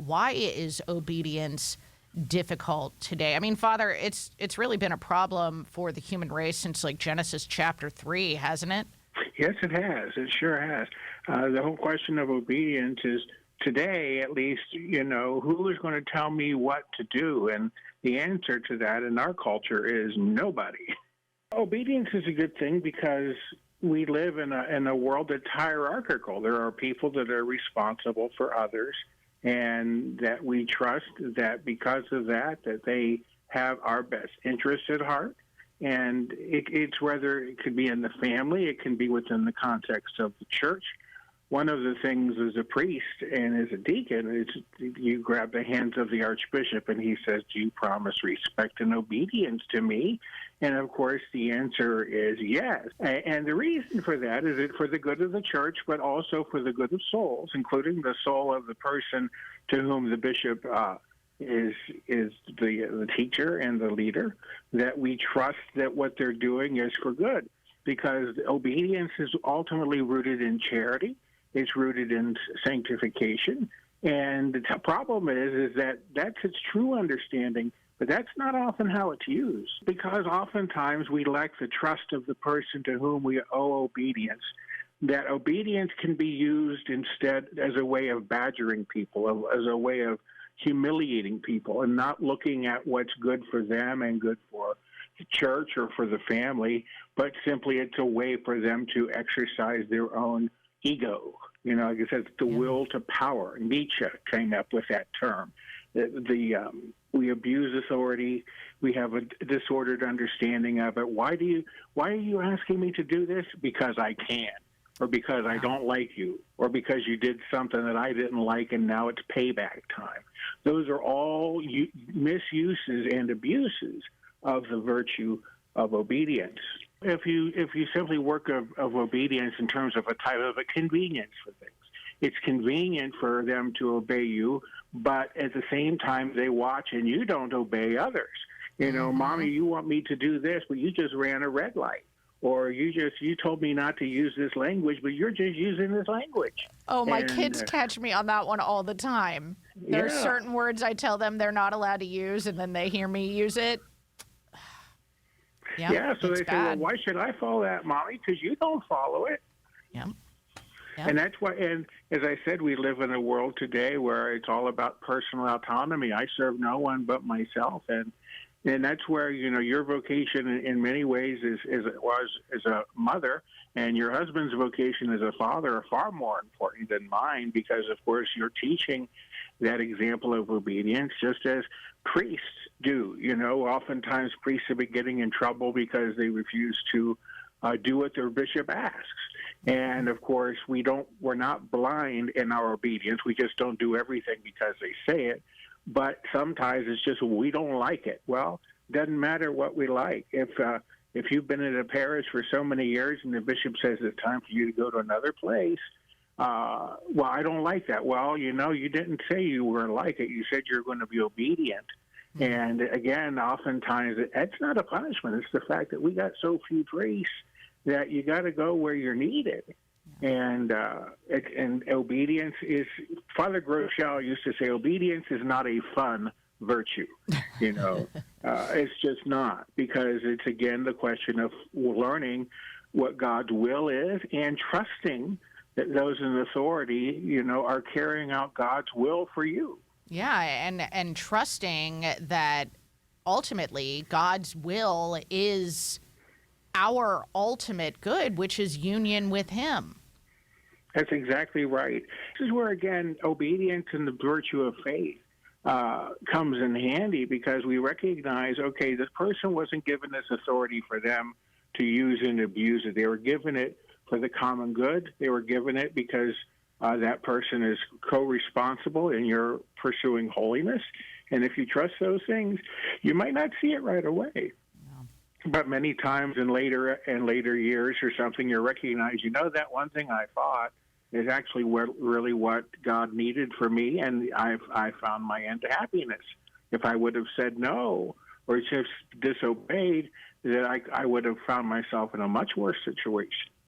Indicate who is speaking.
Speaker 1: why is obedience difficult today? I mean, Father, it's really been a problem for the human race since like Genesis chapter 3, hasn't it?
Speaker 2: Yes, it has. It sure has. The whole question of obedience is today, at least, who is going to tell me what to do? And the answer to that in our culture is nobody. Obedience is a good thing because we live in a world that's hierarchical. There are people that are responsible for others, and that we trust that because of that they have our best interest at heart. And it's whether it could be in the family, it can be within the context of the church. One of the things as a priest and as a deacon is you grab the hands of the archbishop and he says, "Do you promise respect and obedience to me?" And of course, the answer is yes. And the reason for that is it for the good of the church, but also for the good of souls, including the soul of the person to whom the bishop is the teacher and the leader, that we trust that what they're doing is for good. Because obedience is ultimately rooted in charity. It's rooted in sanctification. And the problem is that that's its true understanding, but that's not often how it's used, because oftentimes we lack the trust of the person to whom we owe obedience. That obedience can be used instead as a way of badgering people, as a way of humiliating people, and not looking at what's good for them and good for the church or for the family, but simply it's a way for them to exercise their own ego. Like I said, the will to power. Nietzsche came up with that term. We abuse authority. We have a disordered understanding of it. Why are you asking me to do this? Because I can, or because I don't like you, or because you did something that I didn't like and now it's payback time. Those are all misuses and abuses of the virtue of obedience. If you simply work of obedience in terms of a type of a convenience for things, it's convenient for them to obey you, but at the same time they watch and you don't obey others. Mommy, you want me to do this, but you just ran a red light. Or you told me not to use this language, but you're just using this language.
Speaker 1: Oh, my kids catch me on that one all the time. There are certain words I tell them they're not allowed to use, and then they hear me use it.
Speaker 2: So they say, well, why should I follow that, Mommy? Because you don't follow it.
Speaker 1: Yeah.
Speaker 2: And that's why, and as I said, we live in a world today where it's all about personal autonomy. I serve no one but myself. And that's where, your vocation in many ways was as a mother, and your husband's vocation as a father are far more important than mine, because, of course, you're teaching that example of obedience just as priests do. Oftentimes priests have been getting in trouble because they refuse to do what their bishop asks. And, of course, we're not blind in our obedience. We just don't do everything because they say it. But sometimes it's just we don't like it. Well, it doesn't matter what we like. If you've been in a parish for so many years and the bishop says it's time for you to go to another place, well, I don't like that. Well, you didn't say you were like it. You said you're going to be obedient. And again, oftentimes that's not a punishment. It's the fact that we got so few priests that you got to go where you're needed. And obedience is, Father Groeschel used to say, obedience is not a fun virtue. It's just not, because it's, again, the question of learning what God's will is and trusting that those in authority, are carrying out God's will for you.
Speaker 1: Yeah, and trusting that ultimately God's will is our ultimate good, which is union with Him.
Speaker 2: That's exactly right. This is where, again, obedience and the virtue of faith comes in handy, because we recognize, okay, this person wasn't given this authority for them to use and abuse it. They were given it for the common good. They were given it because that person is co-responsible and you're pursuing holiness. And if you trust those things, you might not see it right away. Yeah. But many times in later years or something, you recognize, that one thing I thought is actually really what God needed for me, and I found my end to happiness. If I would have said no or just disobeyed, then I would have found myself in a much worse situation.